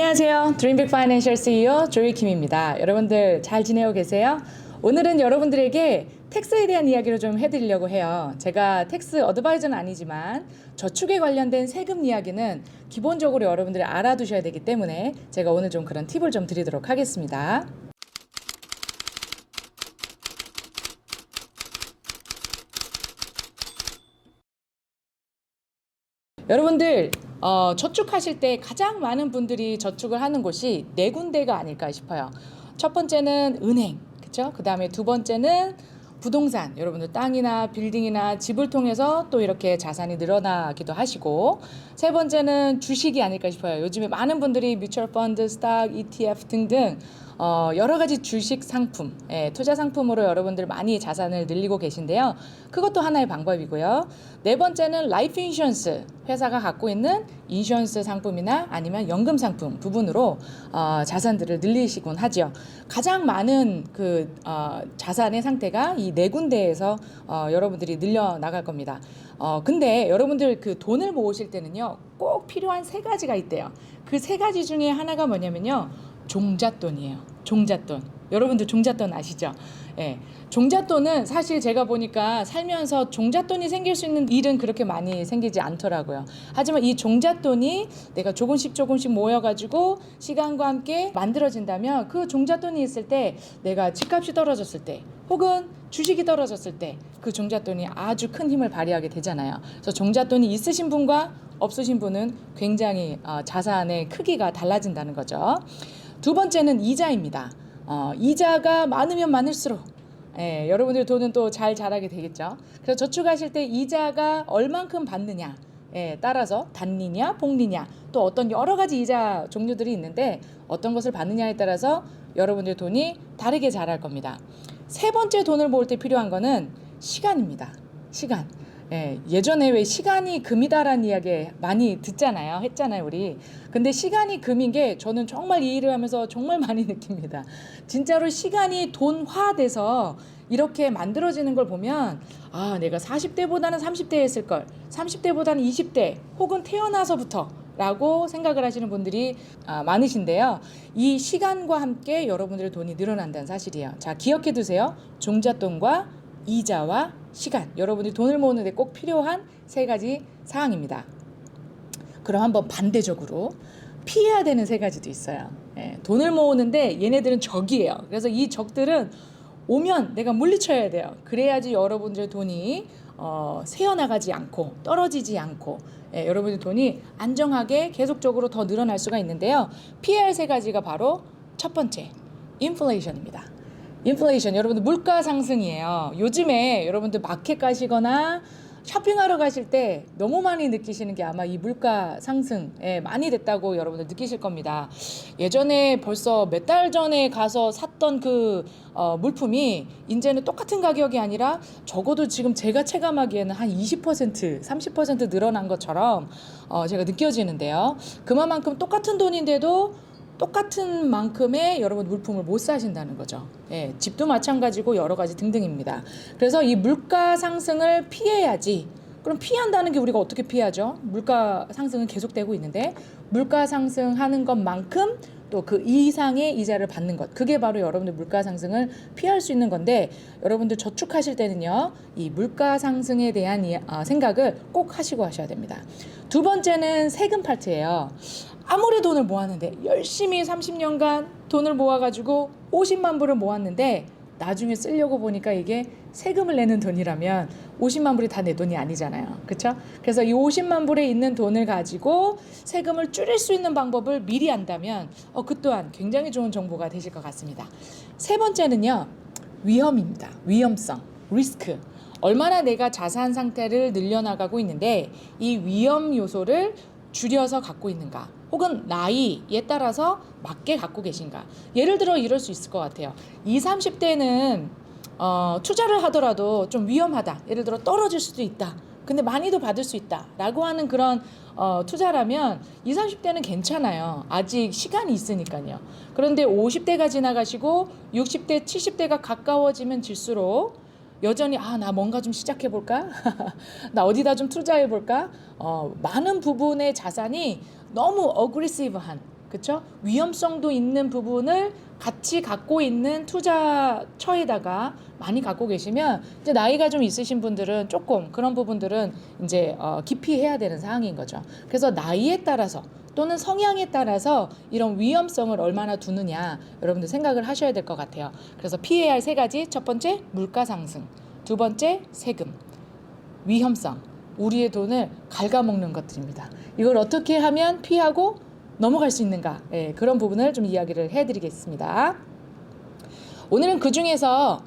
안녕하세요. 드림빅 파이낸셜 CEO 조이킴입니다. 여러분들 잘 지내고 계세요? 오늘은 여러분들에게 텍스에 대한 이야기를 좀 해드리려고 해요. 제가 텍스 어드바이저는 아니지만 저축에 관련된 세금 이야기는 기본적으로 여러분들이 알아두셔야 되기 때문에 제가 오늘 좀 그런 팁을 좀 드리도록 하겠습니다. 여러분들 저축하실 때 가장 많은 분들이 저축을 하는 곳이 네 군데가 아닐까 싶어요. 첫 번째는 은행, 그렇죠? 그 다음에 두 번째는 부동산, 여러분들 땅이나 빌딩이나 집을 통해서 또 이렇게 자산이 늘어나기도 하시고, 세 번째는 주식이 아닐까 싶어요. 요즘에 많은 분들이 뮤추얼 펀드, 스탁, ETF 등등 여러 가지 주식 상품, 투자 상품으로 여러분들 많이 자산을 늘리고 계신데요. 그것도 하나의 방법이고요. 네 번째는 라이프 인슈런스, 회사가 갖고 있는 인슈런스 상품이나 아니면 연금 상품 부분으로 자산들을 늘리시곤 하죠. 가장 많은 자산의 상태가 이 네 군데에서 여러분들이 늘려 나갈 겁니다. 근데 여러분들 그 돈을 모으실 때는요, 꼭 필요한 세 가지가 있대요. 그 세 가지 중에 하나가 뭐냐면요, 종잣돈이에요. 종잣돈. 여러분들 종잣돈 아시죠? 예. 종잣돈은 사실 제가 보니까 살면서 종잣돈이 생길 수 있는 일은 그렇게 많이 생기지 않더라고요. 하지만 이 종잣돈이 내가 조금씩 모여가지고 시간과 함께 만들어진다면, 그 종잣돈이 있을 때 내가 집값이 떨어졌을 때 혹은 주식이 떨어졌을 때 그 종잣돈이 아주 큰 힘을 발휘하게 되잖아요. 그래서 종잣돈이 있으신 분과 없으신 분은 굉장히 자산의 크기가 달라진다는 거죠. 두 번째는 이자입니다. 이자가 많으면 많을수록 여러분들 돈은 또 잘 자라게 되겠죠. 그래서 저축하실 때 이자가 얼만큼 받느냐에 따라서 단리냐 복리냐, 또 어떤 여러 가지 이자 종류들이 있는데 어떤 것을 받느냐에 따라서 여러분들 돈이 다르게 자랄 겁니다. 세 번째 돈을 모을 때 필요한 거는 시간입니다. 시간. 예전에 왜 시간이 금이다라는 이야기 많이 했잖아요, 우리. 근데 시간이 금인 게 저는 정말 이 일을 하면서 정말 많이 느낍니다. 진짜로 시간이 돈화돼서 이렇게 만들어지는 걸 보면, 내가 40대보다는 30대 했을 걸, 30대보다는 20대, 혹은 태어나서부터 라고 생각을 하시는 분들이 많으신데요. 이 시간과 함께 여러분들의 돈이 늘어난다는 사실이에요. 자, 기억해 두세요. 종잣돈과 이자와 시간, 여러분이 돈을 모으는데 꼭 필요한 세 가지 사항입니다. 그럼 한번 반대적으로 피해야 되는 세 가지도 있어요. 돈을 모으는데 얘네들은 적이에요. 그래서 이 적들은 오면 내가 물리쳐야 돼요. 그래야지 여러분들의 돈이 새어나가지 않고 떨어지지 않고 여러분의 돈이 안정하게 계속적으로 더 늘어날 수가 있는데요. 피해야 할 세 가지가 바로 첫 번째, 인플레이션입니다. 인플레이션, 여러분들 물가 상승이에요. 요즘에 여러분들 마켓 가시거나 쇼핑하러 가실 때 너무 많이 느끼시는 게 아마 이 물가 상승 많이 됐다고 여러분들 느끼실 겁니다. 예전에 벌써 몇 달 전에 가서 샀던 물품이 이제는 똑같은 가격이 아니라 적어도 지금 제가 체감하기에는 한 20%, 30% 늘어난 것처럼 제가 느껴지는데요. 그만큼 똑같은 돈인데도 똑같은 만큼의 여러분 물품을 못 사신다는 거죠. 집도 마찬가지고 여러 가지 등등입니다. 그래서 이 물가 상승을 피해야지. 그럼 피한다는 게 우리가 어떻게 피하죠? 물가 상승은 계속되고 있는데 물가 상승하는 것만큼 또 그 이상의 이자를 받는 것, 그게 바로 여러분들 물가 상승을 피할 수 있는 건데, 여러분들 저축하실 때는요, 이 물가 상승에 대한 생각을 꼭 하시고 하셔야 됩니다. 두 번째는 세금 파트예요. 아무리 돈을 모았는데, 열심히 30년간 돈을 모아가지고 50만 불을 모았는데 나중에 쓰려고 보니까 이게 세금을 내는 돈이라면 50만 불이 다 내 돈이 아니잖아요. 그렇죠? 그래서 이 50만 불에 있는 돈을 가지고 세금을 줄일 수 있는 방법을 미리 안다면 그 또한 굉장히 좋은 정보가 되실 것 같습니다. 세 번째는요, 위험입니다. 위험성, 리스크. 얼마나 내가 자산 상태를 늘려나가고 있는데 이 위험 요소를 줄여서 갖고 있는가, 혹은 나이에 따라서 맞게 갖고 계신가. 예를 들어 이럴 수 있을 것 같아요. 20, 30대는 투자를 하더라도 좀 위험하다. 예를 들어 떨어질 수도 있다. 근데 많이도 받을 수 있다. 라고 하는 그런 투자라면 20, 30대는 괜찮아요. 아직 시간이 있으니까요. 그런데 50대가 지나가시고 60대, 70대가 가까워지면 질수록 여전히 나 뭔가 좀 시작해볼까? 나 어디다 좀 투자해볼까? 많은 부분의 자산이 너무 어그레시브한 그렇죠? 위험성도 있는 부분을 같이 갖고 있는 투자처에다가 많이 갖고 계시면 이제 나이가 좀 있으신 분들은 조금 그런 부분들은 이제 기피해야 되는 상황인 거죠. 그래서 나이에 따라서 또는 성향에 따라서 이런 위험성을 얼마나 두느냐 여러분들 생각을 하셔야 될 것 같아요. 그래서 피해야 할 세 가지. 첫 번째, 물가 상승. 두 번째, 세금. 위험성. 우리의 돈을 갉아먹는 것들입니다. 이걸 어떻게 하면 피하고 넘어갈 수 있는가? 예, 그런 부분을 좀 이야기를 해드리겠습니다. 오늘은 그 중에서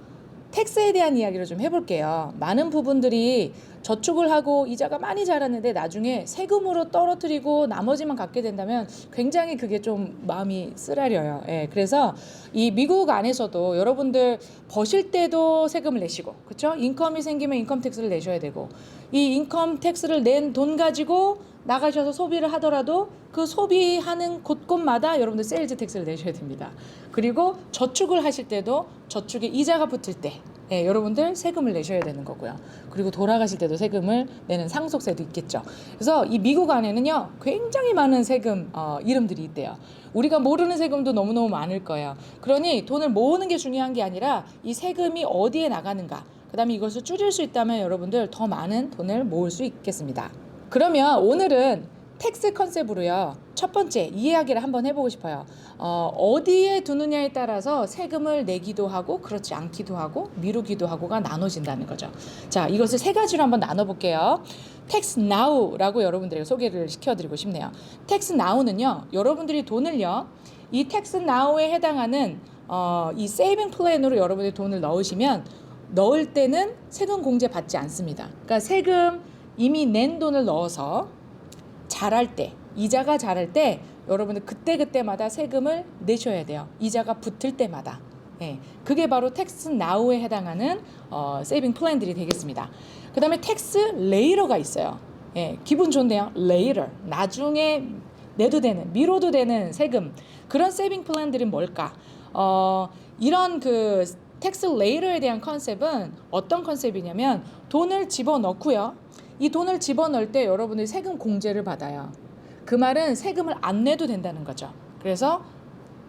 텍스에 대한 이야기를 좀 해볼게요. 많은 부분들이 저축을 하고 이자가 많이 자랐는데 나중에 세금으로 떨어뜨리고 나머지만 갖게 된다면 굉장히 그게 좀 마음이 쓰라려요. 예, 그래서 이 미국 안에서도 여러분들 버실 때도 세금을 내시고, 그렇죠? 인컴이 생기면 인컴 텍스를 내셔야 되고, 이 인컴 텍스를 낸 돈 가지고 나가셔서 소비를 하더라도 그 소비하는 곳곳마다 여러분들 세일즈 텍스를 내셔야 됩니다. 그리고 저축을 하실 때도 저축에 이자가 붙을 때 여러분들 세금을 내셔야 되는 거고요. 그리고 돌아가실 때도 세금을 내는 상속세도 있겠죠. 그래서 이 미국 안에는요 굉장히 많은 세금 이름들이 있대요. 우리가 모르는 세금도 너무너무 많을 거예요. 그러니 돈을 모으는 게 중요한 게 아니라 이 세금이 어디에 나가는가, 그 다음에 이것을 줄일 수 있다면 여러분들 더 많은 돈을 모을 수 있겠습니다. 그러면 오늘은 텍스 컨셉으로요. 첫 번째 이 이야기를 한번 해보고 싶어요. 어디에 두느냐에 따라서 세금을 내기도 하고 그렇지 않기도 하고 미루기도 하고가 나눠진다는 거죠. 자, 이것을 세 가지로 한번 나눠볼게요. 텍스 나우라고 여러분들에게 소개를 시켜드리고 싶네요. 텍스 나우는요, 여러분들이 돈을요, 이 텍스 나우에 해당하는 이 세이빙 플랜으로 여러분들이 돈을 넣으시면 넣을 때는 세금 공제 받지 않습니다. 그러니까 세금 이미 낸 돈을 넣어서 자랄 때, 이자가 자랄 때 여러분들 그때그때마다 세금을 내셔야 돼요. 이자가 붙을 때마다. 예, 그게 바로 텍스 나우에 해당하는 세이빙 플랜들이 되겠습니다. 그 다음에 텍스 레이터가 있어요. 예, 기분 좋네요. 레이터, 나중에 내도 되는, 미뤄도 되는 세금. 그런 세이빙 플랜들은 뭘까? 이런 그 텍스 레이터에 대한 컨셉은 어떤 컨셉이냐면 돈을 집어넣고요. 이 돈을 집어넣을 때 여러분들이 세금 공제를 받아요. 그 말은 세금을 안 내도 된다는 거죠. 그래서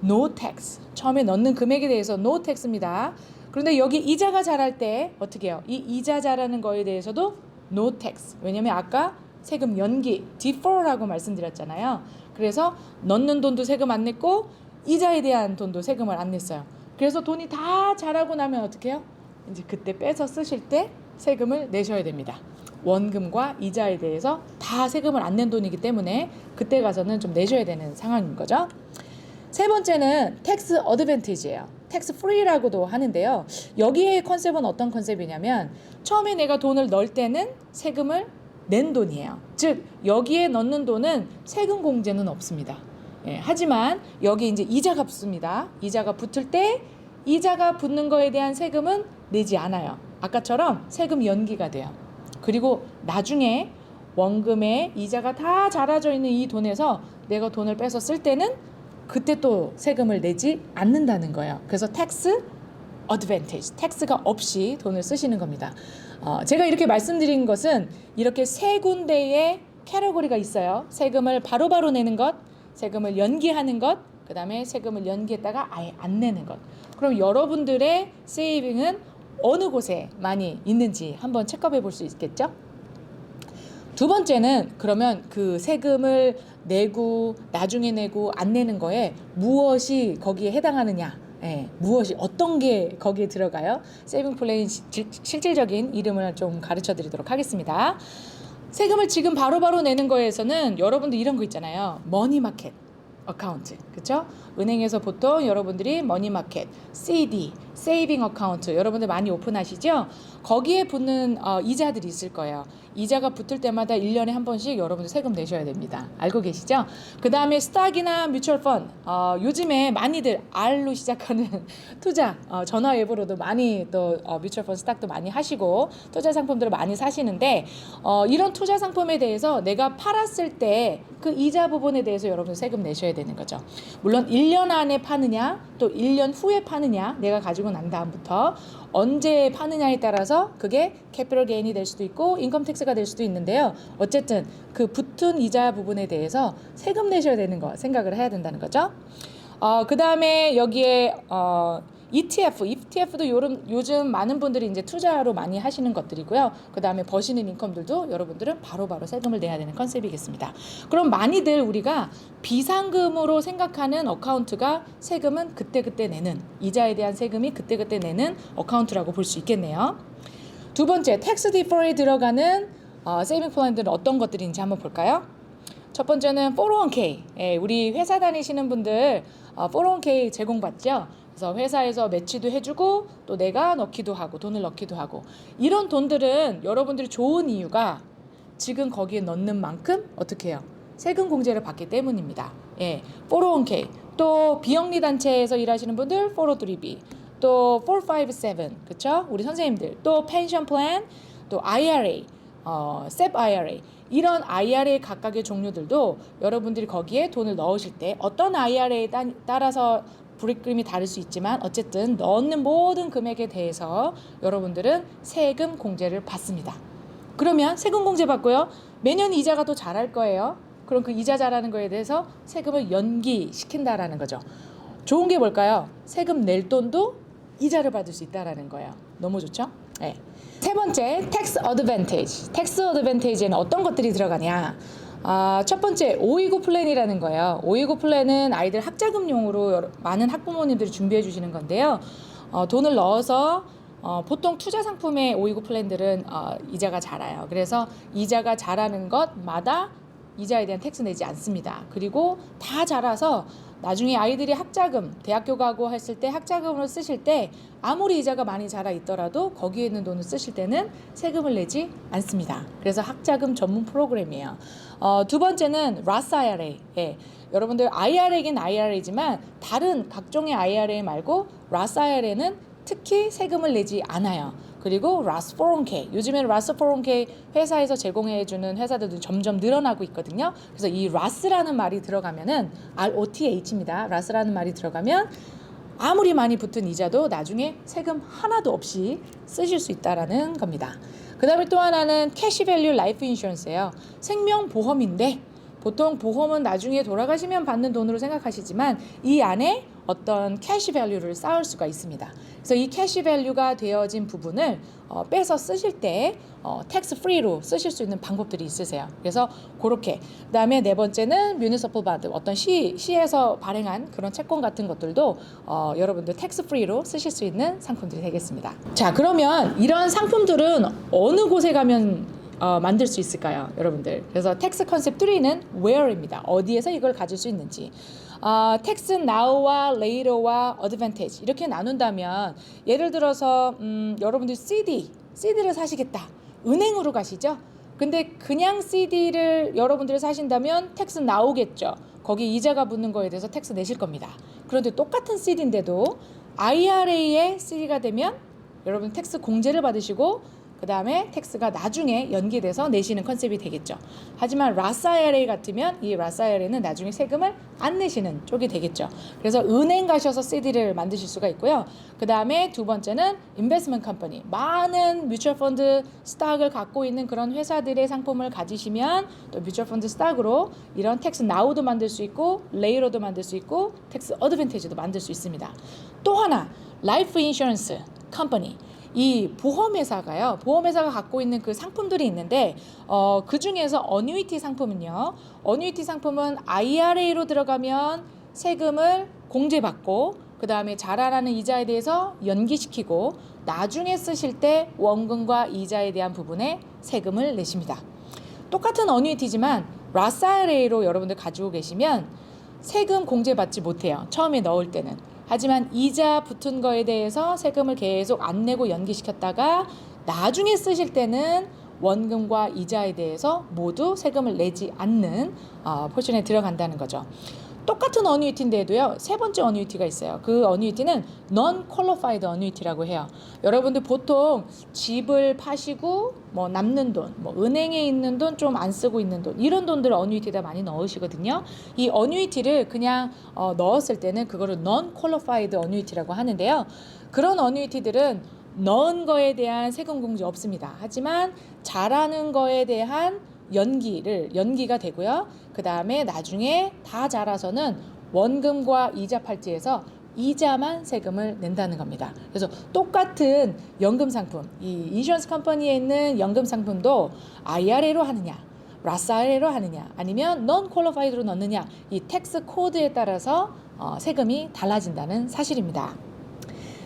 no tax. 처음에 넣는 금액에 대해서 no tax입니다. 그런데 여기 이자가 자랄 때 어떻게 해요? 이 이자 자라는 거에 대해서도 no tax. 왜냐면 아까 세금 연기, defer라고 말씀드렸잖아요. 그래서 넣는 돈도 세금 안 냈고 이자에 대한 돈도 세금을 안 냈어요. 그래서 돈이 다 자라고 나면 어떻게 해요? 이제 그때 빼서 쓰실 때 세금을 내셔야 됩니다. 원금과 이자에 대해서 다 세금을 안 낸 돈이기 때문에 그때 가서는 좀 내셔야 되는 상황인 거죠. 세 번째는 텍스 어드밴티지예요. 텍스 프리라고도 하는데요. 여기에 컨셉은 어떤 컨셉이냐면 처음에 내가 돈을 넣을 때는 세금을 낸 돈이에요. 즉 여기에 넣는 돈은 세금 공제는 없습니다. 예, 하지만 여기 이제 이자가 붙습니다. 이자가 붙을 때 이자가 붙는 거에 대한 세금은 내지 않아요. 아까처럼 세금 연기가 돼요. 그리고 나중에 원금에 이자가 다 자라져 있는 이 돈에서 내가 돈을 빼서 쓸 때는 그때 또 세금을 내지 않는다는 거예요. 그래서 텍스 어드밴티지, 텍스가 없이 돈을 쓰시는 겁니다. 제가 이렇게 말씀드린 것은 이렇게 세 군데의 캐러고리가 있어요. 세금을 바로바로 내는 것, 세금을 연기하는 것, 그 다음에 세금을 연기했다가 아예 안 내는 것. 그럼 여러분들의 세이빙은 어느 곳에 많이 있는지 한번 체크해 볼 수 있겠죠? 두 번째는 그러면 그 세금을 내고 나중에 내고 안 내는 거에 무엇이 거기에 해당하느냐, 무엇이 어떤 게 거기에 들어가요? 세이빙 플랜 실질적인 이름을 좀 가르쳐 드리도록 하겠습니다. 세금을 지금 바로바로 내는 거에서는 여러분들 이런 거 있잖아요. 머니마켓 어카운트, 그렇죠? 은행에서 보통 여러분들이 머니마켓, CD, 세이빙 어카운트 여러분들 많이 오픈하시죠? 거기에 붙는 이자들이 있을 거예요. 이자가 붙을 때마다 1년에 한 번씩 여러분들 세금 내셔야 됩니다. 알고 계시죠? 그 다음에 스탁이나 뮤추얼 펀드, 요즘에 많이들 R로 시작하는 투자, 전화 앱으로도 많이 또 뮤추얼 펀드 스탁도 많이 하시고 투자 상품들을 많이 사시는데 이런 투자 상품에 대해서 내가 팔았을 때 그 이자 부분에 대해서 여러분 세금 내셔야 되는 거죠. 물론 1년 안에 파느냐 또 1년 후에 파느냐 내가 가지고 난 다음부터 언제 파느냐에 따라서 그게 캐피털 게인이 될 수도 있고 인컴 텍스가 될 수도 있는데요. 어쨌든 그 붙은 이자 부분에 대해서 세금 내셔야 되는 거 생각을 해야 된다는 거죠. 그 다음에 여기에 ETF도 요즘 많은 분들이 이제 투자로 많이 하시는 것들이고요. 그 다음에 버시는 인컴들도 여러분들은 바로바로 세금을 내야 되는 컨셉이겠습니다. 그럼 많이들 우리가 비상금으로 생각하는 어카운트가 세금은 그때그때 내는, 이자에 대한 세금이 그때그때 내는 어카운트라고 볼 수 있겠네요. 두 번째, 텍스 디퍼에 들어가는 세이빙 플랜들은 어떤 것들인지 한번 볼까요? 첫 번째는 401k. 우리 회사 다니시는 분들 401k 제공받죠. 그래서 회사에서 매치도 해주고 또 내가 넣기도 하고 돈을 넣기도 하고 이런 돈들은 여러분들이 좋은 이유가 지금 거기에 넣는 만큼 어떻게 해요? 세금 공제를 받기 때문입니다. 401k 또 비영리 단체에서 일하시는 분들 403b 또 457 그렇죠? 우리 선생님들 또 펜션 플랜 또 IRA SEP IRA 이런 IRA 각각의 종류들도 여러분들이 거기에 돈을 넣으실 때 어떤 IRA에 따라서 불입금이 다를 수 있지만 어쨌든 넣는 모든 금액에 대해서 여러분들은 세금 공제를 받습니다. 그러면 세금 공제 받고요. 매년 이자가 더 잘할 거예요. 그럼 그 이자 잘하는 거에 대해서 세금을 연기시킨다라는 거죠. 좋은 게 뭘까요? 세금 낼 돈도 이자를 받을 수 있다라는 거예요. 너무 좋죠? 네. 세 번째, 텍스 어드밴티지. 텍스 어드밴티지에는 어떤 것들이 들어가냐? 첫 번째 529 플랜이라는 거예요. 529 플랜은 아이들 학자금용으로 많은 학부모님들이 준비해 주시는 건데요. 돈을 넣어서 보통 투자 상품의 529 플랜들은 이자가 자라요. 그래서 이자가 자라는 것마다 이자에 대한 텍스 내지 않습니다. 그리고 다 자라서 나중에 아이들이 학자금, 대학교 가고 했을 때 학자금으로 쓰실 때 아무리 이자가 많이 자라 있더라도 거기에 있는 돈을 쓰실 때는 세금을 내지 않습니다. 그래서 학자금 전문 프로그램이에요. 두 번째는 Roth IRA. 여러분들 IRA긴 IRA지만 다른 각종의 IRA 말고 Roth IRA는 특히 세금을 내지 않아요. 그리고 Roth 401k. 요즘에는 Roth 401k 회사에서 제공해주는 회사들도 점점 늘어나고 있거든요. 그래서 이 Roth라는 말이 들어가면은 ROTH입니다. Roth라는 말이 들어가면 아무리 많이 붙은 이자도 나중에 세금 하나도 없이 쓰실 수 있다라는 겁니다. 그 다음에 또 하나는 캐시 밸류 라이프 인슈런스예요. 생명보험인데 보통 보험은 나중에 돌아가시면 받는 돈으로 생각하시지만 이 안에 어떤 캐시 밸류를 쌓을 수가 있습니다. 그래서 이 캐시 밸류가 되어진 부분을 빼서 쓰실 때 텍스 프리로 쓰실 수 있는 방법들이 있으세요. 그래서 그렇게 그다음에 네 번째는 뮤니서플 바드 어떤 시에서 발행한 그런 채권 같은 것들도 여러분들 텍스 프리로 쓰실 수 있는 상품들이 되겠습니다. 자, 그러면 이런 상품들은 어느 곳에 가면 만들 수 있을까요, 여러분들? 그래서 텍스 컨셉 3는 where입니다. 어디에서 이걸 가질 수 있는지. 텍스 now와 later와 advantage 이렇게 나눈다면 예를 들어서 여러분들 CD를 사시겠다. 은행으로 가시죠. 근데 그냥 CD를 여러분들이 사신다면 텍스 나오겠죠. 거기 이자가 붙는 거에 대해서 텍스 내실 겁니다. 그런데 똑같은 CD인데도 IRA의 CD가 되면 여러분 텍스 공제를 받으시고 그 다음에 텍스가 나중에 연기돼서 내시는 컨셉이 되겠죠. 하지만 Roth IRA 같으면 이 Roth IRA는 나중에 세금을 안 내시는 쪽이 되겠죠. 그래서 은행 가셔서 CD를 만드실 수가 있고요. 그 다음에 두 번째는 인베스트먼트 컴퍼니. 많은 뮤추얼 펀드 스탁을 갖고 있는 그런 회사들의 상품을 가지시면 또 뮤추얼 펀드 스탁으로 이런 텍스 나우도 만들 수 있고 레이로도 만들 수 있고 텍스 어드밴티지도 만들 수 있습니다. 또 하나 라이프 인슈런스 컴퍼니. 이 보험회사가요. 보험회사가 갖고 있는 그 상품들이 있는데 그 중에서 어뉴이티 상품은요. 어뉴이티 상품은 IRA로 들어가면 세금을 공제받고 그 다음에 자라나는 이자에 대해서 연기시키고 나중에 쓰실 때 원금과 이자에 대한 부분에 세금을 내십니다. 똑같은 어뉴이티지만 Roth IRA로 여러분들 가지고 계시면 세금 공제받지 못해요. 처음에 넣을 때는. 하지만 이자 붙은 거에 대해서 세금을 계속 안 내고 연기시켰다가 나중에 쓰실 때는 원금과 이자에 대해서 모두 세금을 내지 않는 포션에 들어간다는 거죠. 똑같은 어뉴이티인데도요, 세 번째 어뉴이티가 있어요. 그 어뉴이티는 non-qualified 어뉴이티라고 해요. 여러분들 보통 집을 파시고 뭐 남는 돈, 뭐 은행에 있는 돈 좀 안 쓰고 있는 돈, 이런 돈들 어뉴이티에다 많이 넣으시거든요. 이 어뉴이티를 그냥 넣었을 때는 그거를 non-qualified 어뉴이티라고 하는데요. 그런 어뉴이티들은 넣은 거에 대한 세금 공제 없습니다. 하지만 자라는 거에 대한 연기가 되고요. 그 다음에 나중에 다 자라서는 원금과 이자 팔찌에서 이자만 세금을 낸다는 겁니다. 그래서 똑같은 연금 상품, 이 인슈런스 컴퍼니에 있는 연금 상품도 IRA로 하느냐, 라사레로 하느냐, 아니면 non qualified로 넣느냐, 이 텍스 코드에 따라서 세금이 달라진다는 사실입니다.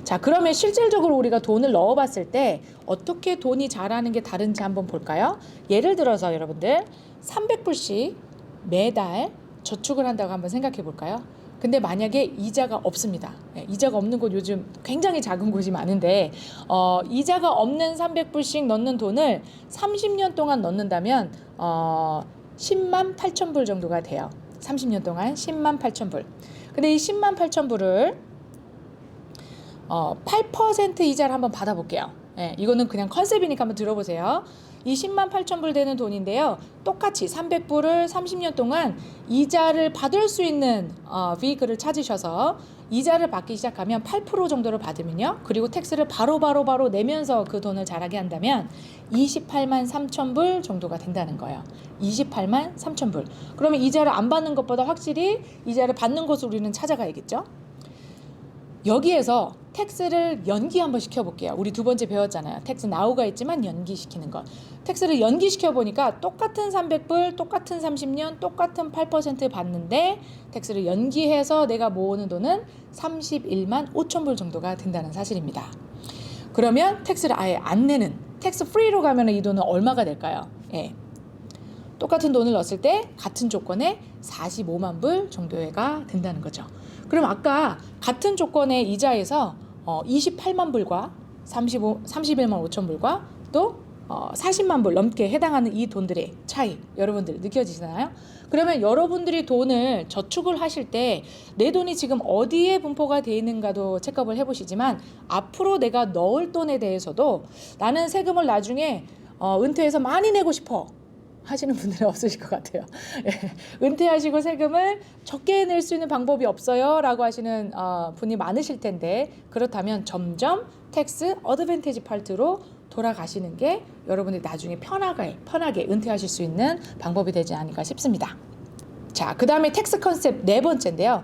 자, 그러면 실질적으로 우리가 돈을 넣어봤을 때 어떻게 돈이 자라는 게 다른지 한번 볼까요? 예를 들어서 여러분들 300불씩 매달 저축을 한다고 한번 생각해 볼까요? 근데 만약에 이자가 없습니다. 이자가 없는 곳 요즘 굉장히 작은 곳이 많은데 이자가 없는 300불씩 넣는 돈을 30년 동안 넣는다면 10만 8천 불 정도가 돼요. 30년 동안 10만 8천 불. 근데 이 10만 8천 불을 8% 이자를 한번 받아볼게요. 이거는 그냥 컨셉이니까 한번 들어보세요. 이 10만 8천 불 되는 돈인데요. 똑같이 300불을 30년 동안 이자를 받을 수 있는 비이클을 찾으셔서 이자를 받기 시작하면 8% 정도를 받으면요. 그리고 텍스를 바로 내면서 그 돈을 자라게 한다면 28만 3천 불 정도가 된다는 거예요. 28만 3천 불. 그러면 이자를 안 받는 것보다 확실히 이자를 받는 것을 우리는 찾아가야겠죠. 여기에서 텍스를 연기 한번 시켜볼게요. 우리 두 번째 배웠잖아요. 텍스 나우가 있지만 연기시키는 것. 텍스를 연기시켜보니까 똑같은 300불, 똑같은 30년, 똑같은 8% 받는데 텍스를 연기해서 내가 모으는 돈은 31만 5천 불 정도가 된다는 사실입니다. 그러면 텍스를 아예 안 내는, 텍스 프리로 가면 이 돈은 얼마가 될까요? 똑같은 돈을 넣었을 때 같은 조건에 45만 불 정도가 된다는 거죠. 그럼 아까 같은 조건의 이자에서 28만 불과 31만 5천 불과 또 40만 불 넘게 해당하는 이 돈들의 차이 여러분들 느껴지시나요? 그러면 여러분들이 돈을 저축을 하실 때 내 돈이 지금 어디에 분포가 되어 있는가도 체크업을 해보시지만 앞으로 내가 넣을 돈에 대해서도 나는 세금을 나중에 은퇴해서 많이 내고 싶어 하시는 분들은 없으실 것 같아요. 은퇴하시고 세금을 적게 낼 수 있는 방법이 없어요 라고 하시는 분이 많으실 텐데 그렇다면 점점 텍스 어드밴티지 파트로 돌아가시는 게 여러분들이 나중에 편하게 은퇴하실 수 있는 방법이 되지 않을까 싶습니다. 자, 그 다음에 텍스 컨셉 네 번째인데요.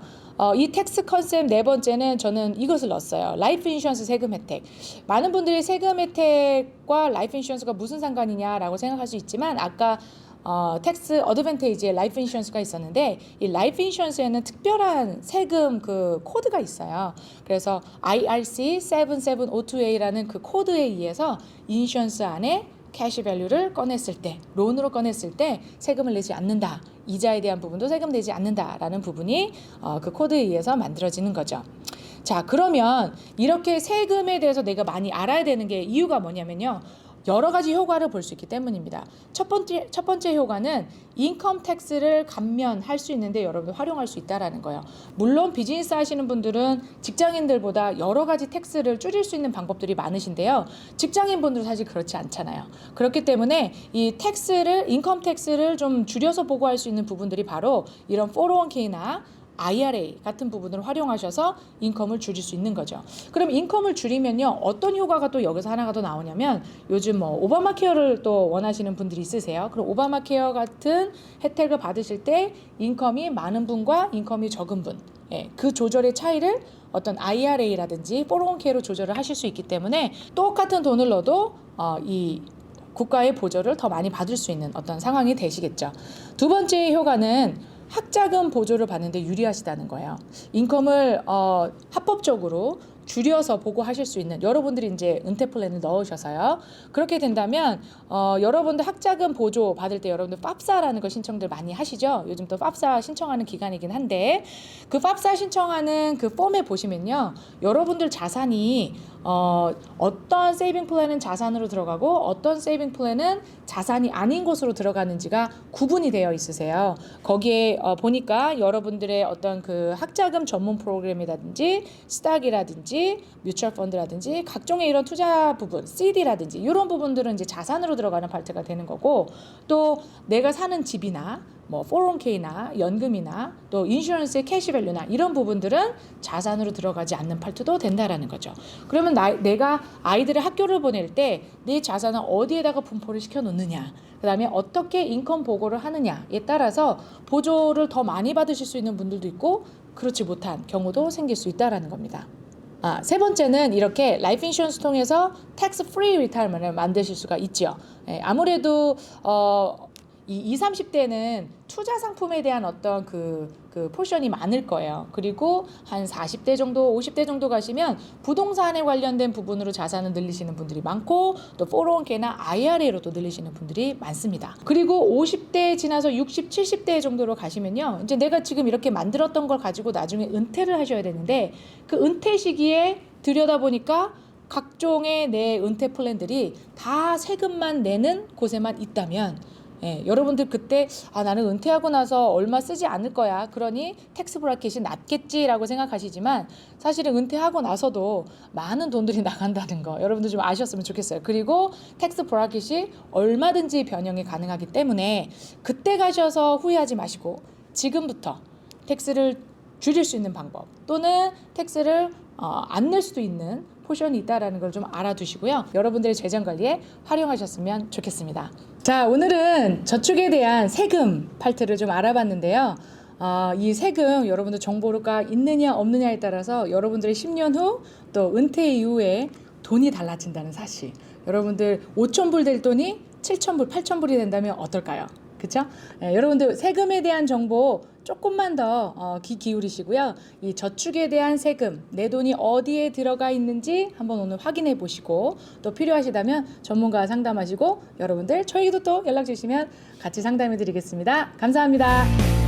이 텍스 컨셉 네 번째는 저는 이것을 넣었어요. 라이프 인슈런스 세금 혜택. 많은 분들이 세금 혜택과 라이프 인슈런스가 무슨 상관이냐라고 생각할 수 있지만 아까 텍스 어드밴테이지에 라이프 인슈런스가 있었는데 이 라이프 인슈런스에는 특별한 세금 그 코드가 있어요. 그래서 IRC 7702A라는 그 코드에 의해서 인슈런스 안에 캐시 밸류를 꺼냈을 때, 론으로 꺼냈을 때 세금을 내지 않는다. 이자에 대한 부분도 세금 내지 않는다라는 부분이 그 코드에 의해서 만들어지는 거죠. 자, 그러면 이렇게 세금에 대해서 내가 많이 알아야 되는 게 이유가 뭐냐면요. 여러 가지 효과를 볼 수 있기 때문입니다. 첫 번째 효과는 인컴 텍스를 감면할 수 있는데 여러분들 활용할 수 있다라는 거예요. 물론 비즈니스 하시는 분들은 직장인들보다 여러 가지 텍스를 줄일 수 있는 방법들이 많으신데요. 직장인분들은 사실 그렇지 않잖아요. 그렇기 때문에 이 인컴 텍스를 좀 줄여서 보고할 수 있는 부분들이 바로 이런 401k나 IRA 같은 부분을 활용하셔서 인컴을 줄일 수 있는 거죠. 그럼 인컴을 줄이면요 어떤 효과가 또 여기서 하나가 더 나오냐면 요즘 오바마 케어를 또 원하시는 분들이 있으세요. 그럼 오바마 케어 같은 혜택을 받으실 때 인컴이 많은 분과 인컴이 적은 분, 그 조절의 차이를 어떤 IRA라든지 401k로 조절을 하실 수 있기 때문에 똑같은 돈을 넣어도 이 국가의 보조를 더 많이 받을 수 있는 어떤 상황이 되시겠죠. 두 번째 효과는 학자금 보조를 받는데 유리하시다는 거예요. 인컴을 합법적으로 줄여서 보고하실 수 있는 여러분들이 이제 은퇴 플랜을 넣으셔서요. 그렇게 된다면 여러분들 학자금 보조 받을 때 여러분들 팝사라는 거 신청들 많이 하시죠. 요즘 또 팝사 신청하는 기간이긴 한데 그 팝사 신청하는 그 폼에 보시면요. 여러분들 자산이 어떤 세이빙 플랜은 자산으로 들어가고 어떤 세이빙 플랜은 자산이 아닌 곳으로 들어가는지가 구분이 되어 있으세요. 거기에 보니까 여러분들의 어떤 그 학자금 전문 프로그램이라든지 스탁이라든지 뮤추얼 펀드라든지 각종의 이런 투자 부분, CD라든지 이런 부분들은 이제 자산으로 들어가는 파트가 되는 거고, 또 내가 사는 집이나 뭐 401k나 연금이나 또 인슈런스의 캐시밸류나 이런 부분들은 자산으로 들어가지 않는 파트도 된다라는 거죠. 그러면 내가 아이들을 학교를 보낼 때 내 자산을 어디에다가 분포를 시켜 놓느냐, 그 다음에 어떻게 인컴 보고를 하느냐에 따라서 보조를 더 많이 받으실 수 있는 분들도 있고 그렇지 못한 경우도 생길 수 있다라는 겁니다. 세 번째는 이렇게 라이프 인슈런스 통해서 텍스 프리 리타이먼트를 만드실 수가 있죠. 아무래도 이 20, 30대는 투자 상품에 대한 어떤 그 포션이 많을 거예요. 그리고 한 40대 정도, 50대 정도 가시면 부동산에 관련된 부분으로 자산을 늘리시는 분들이 많고, 또 401k나 IRA로도 늘리시는 분들이 많습니다. 그리고 50대 지나서 60, 70대 정도로 가시면요, 이제 내가 지금 이렇게 만들었던 걸 가지고 나중에 은퇴를 하셔야 되는데, 그 은퇴 시기에 들여다보니까 각종의 내 은퇴 플랜들이 다 세금만 내는 곳에만 있다면, 여러분들 그때 나는 은퇴하고 나서 얼마 쓰지 않을 거야, 그러니 텍스 브라켓이 낮겠지라고 생각하시지만 사실은 은퇴하고 나서도 많은 돈들이 나간다는 거 여러분들 좀 아셨으면 좋겠어요. 그리고 텍스 브라켓이 얼마든지 변형이 가능하기 때문에 그때 가셔서 후회하지 마시고 지금부터 텍스를 줄일 수 있는 방법, 또는 텍스를 안 낼 수도 있는 포션이 있다라는 걸 좀 알아두시고요. 여러분들의 재정 관리에 활용하셨으면 좋겠습니다. 자, 오늘은 저축에 대한 세금 파트를 좀 알아봤는데요. 이 세금 여러분들 정보가 있느냐 없느냐에 따라서 여러분들의 10년 후 또 은퇴 이후에 돈이 달라진다는 사실. 여러분들 5,000불 될 돈이 7,000불, 8,000불이 된다면 어떨까요? 그렇죠? 여러분들 세금에 대한 정보 조금만 더 귀 기울이시고요. 이 저축에 대한 세금, 내 돈이 어디에 들어가 있는지 한번 오늘 확인해 보시고, 또 필요하시다면 전문가와 상담하시고, 여러분들 저희도 또 연락 주시면 같이 상담해 드리겠습니다. 감사합니다.